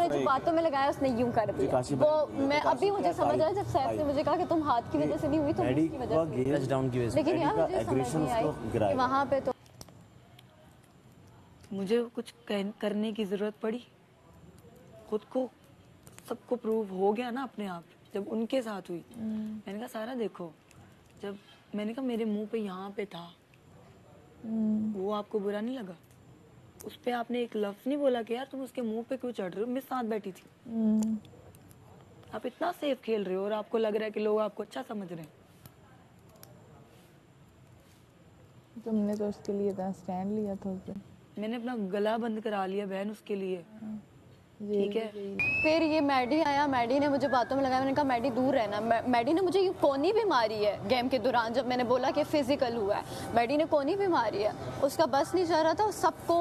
उन्होंने जो बातों में लगाया उसने यूं कर दिया। वो मैं अभी मुझे समझ आया जब सैफ ने मुझे कहा कि तुम हाथ की वजह से नहीं हुई, तुम मुंह की वजह से, टचडाउन की वजह से। लेकिन यार मुझे समझ नहीं आई वहाँ पे। तो मुझे कुछ करने की जरूरत पड़ी, खुद को सबको प्रूव हो गया ना अपने आप जब उनके साथ हुई। मैंने कहा सारा देखो, जब मैंने कहा मेरे मुंह पे यहाँ पे था, वो आपको बुरा नहीं लगा? उस पे आपने एक लफ्ज नहीं बोला कि यार तुम उसके मुंह पे क्यों चढ़ रहे हो, मैं साथ बैठी थी। आप इतना सेफ खेल रहे हो और आपको लग रहा है कि लोग आपको अच्छा समझ रहे हैं। तुमने तो उसके लिए इतना स्टैंड लिया था उस दिन। मैंने अपना गला बंद करा लिया बहन उसके लिए, ठीक है। फिर ये मैडी आया, मैडी ने मुझे बातों में लगाया। मैंने कहा मैडी दूर रहना। मैडी ने मुझे ये कोनी भी मारी है गेम के दौरान, जब मैंने बोला कि फिजिकल हुआ है। मैडी ने कोनी भी मारी है, उसका बस नहीं जा रहा था सबको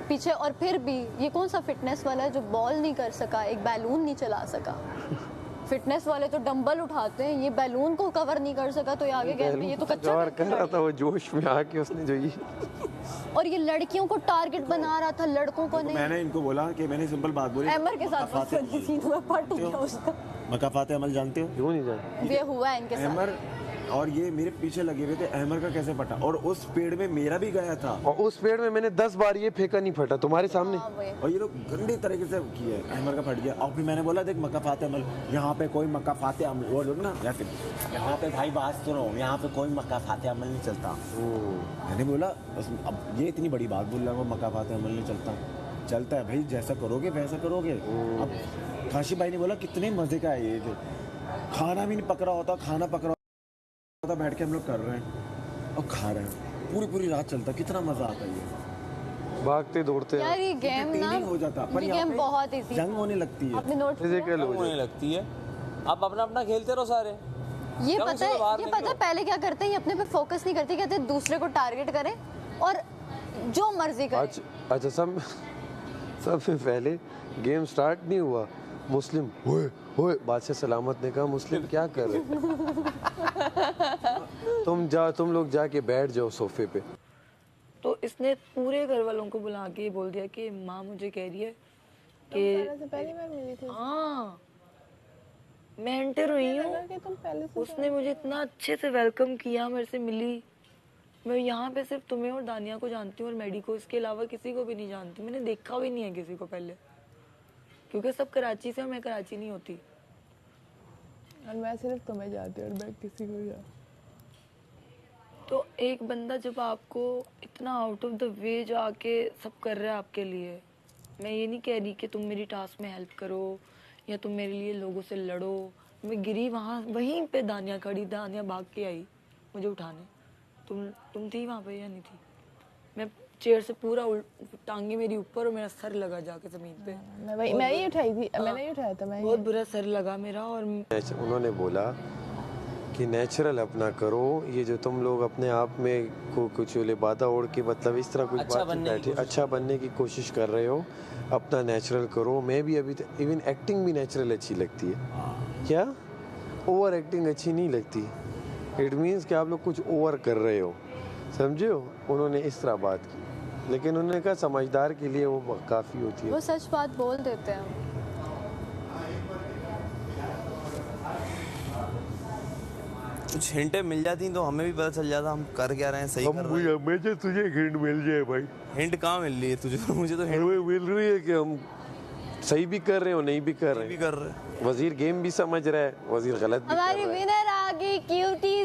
पीछे। और फिर भी ये कौन सा फिटनेस वाला है जो बॉल नहीं कर सका, एक बैलून नहीं चला सका। फिटनेस वाले तो डंबल उठाते हैं, ये बैलून को कवर नहीं कर सका, तो ये आगे गेम पे ये तो कच्चा कवर कर रहा था वो जोश में आके उसने जो ये। और ये लड़कियों को टारगेट बना रहा था, लड़कों को नहीं। मैंने इनको बोला कि मैंने सिंपल बात बोली, एमर के साथ सीन हुआ, पट गया उसका। मकाफात अमल जानते हो? क्यों नहीं जानते? ये हुआ है इनके साथ। अहमर और ये मेरे पीछे लगे हुए थे, अहमर का कैसे फटा, और उस पेड़ में मेरा भी गया था, और उस पेड़ में मैंने 10 बार ये फेंका नहीं फटा तुम्हारे सामने। और ये लोग गंदे तरीके से किए, अहमर का फट गया। और फिर मैंने बोला देख मकाफात अमल, यहाँ पे कोई मकाफात अमल, वो लोग ना या फिर यहाँ पे भाई बात सुनो, यहाँ पे कोई मकाफात अमल नहीं चलता। मैंने बोला अब ये इतनी बड़ी बात बोल रहा है, वो मकाफात अमल नहीं चलता। चलता है भाई, जैसा करोगे वैसा करोगे। अब काशी भाई ने बोला कितने मजे का है ये, खाना भी नहीं पकड़ा होता, खाना पकड़ा बैठ के हम लोग कर रहे हैं और खा रहे हैं, पूरी पूरी रात चलता, कितना मजा आता है ये। भागते दौड़ते यार ये गेम ना हो जाता, पर ये गेम बहुत इजी जंग होने लगती है, अपने नोट होने लगती है। आप अपना अपना खेलते रहो सारे। ये पता है पहले क्या करते हैं, ये अपने पे फोकस नहीं करते, कहते हैं दूसरे को टारगेट करें और जो मर्जी करें। अच्छा सबसे पहले गेम स्टार्ट नहीं हुआ, मुस्लिम ओए बादशाह सलामत ने कहा मुस्लिम क्या कर रहे तुम लोग जाके बैठ जाओ सोफे पे। तो इसने पूरे घर वालों को बुला के बोल दिया कि माँ मुझे कह रही है कि पहली बार मिली थी। हाँ मैं एंटर हुई हूँ, उसने मुझे इतना अच्छे से वेलकम किया, मेरे से मिली। मैं यहाँ पे सिर्फ तुम्हें और दानिया को जानती हूँ और मैडी को, इसके अलावा किसी को भी नहीं जानती। मैंने देखा भी नहीं है किसी को पहले, क्योंकि सब कराची से, मैं कराची नहीं होती और मैं सिर्फ तुम्हें जानती हूँ और मैं किसी को नहीं। तो एक बंदा जब आपको इतना आउट ऑफ द वे जाके सब कर रहा है आपके लिए, मैं ये नहीं कह रही कि तुम मेरी टास्क में हेल्प करो या तुम मेरे लिए लोगों से लड़ो। मैं गिरी वहाँ, वहीं पे दानिया खड़ी, दानिया भाग के आई मुझे उठाने। तुम थी वहाँ पे या नहीं थी? मैं चेयर से पूरा टांगे मेरी ऊपर और मेरा सर लगा जाके जमीन पे। मैं ही उठाई थी, मैंने ही उठाया था। मैं बहुत बुरा सर लगा मेरा। और उन्होंने बोला कि नेचुरल अपना करो, ये जो तुम लोग अपने आप में को कुछ लिबादा ओढ़ के मतलब इस तरह कुछ अच्छा बनने की कोशिश कर रहे हो, अपना नेचुरल करो। मैं भी अभी इवन एक्टिंग भी नेचुरल अच्छी लगती है, क्या ओवर एक्टिंग अच्छी नहीं लगती। इट मीन्स कि आप लोग कुछ ओवर कर रहे हो, समझे हो। उन्होंने इस तरह बात की, लेकिन उन्होंने कहा समझदार के लिए वो काफ़ी होती है। वो सच बात बोल देते हैं। कुछ हिंटें मिल जाती तो हमें भी पता चल जाता हम कर क्या रहे हैं, सही कर रहे हैं। मुझे तुझे हिंट मिल जाए भाई। हिंट कहाँ मिल रही है तुझे? मुझे तो हिंट मिल रही है कि हम सही भी कर रहे हो, नहीं भी कर रहे हैं। कर रहे हैं। वजीर गेम भी समझ रहा है, वजीर गलत भी हमारी कर रहा है। विनर आ गई, क्यूटी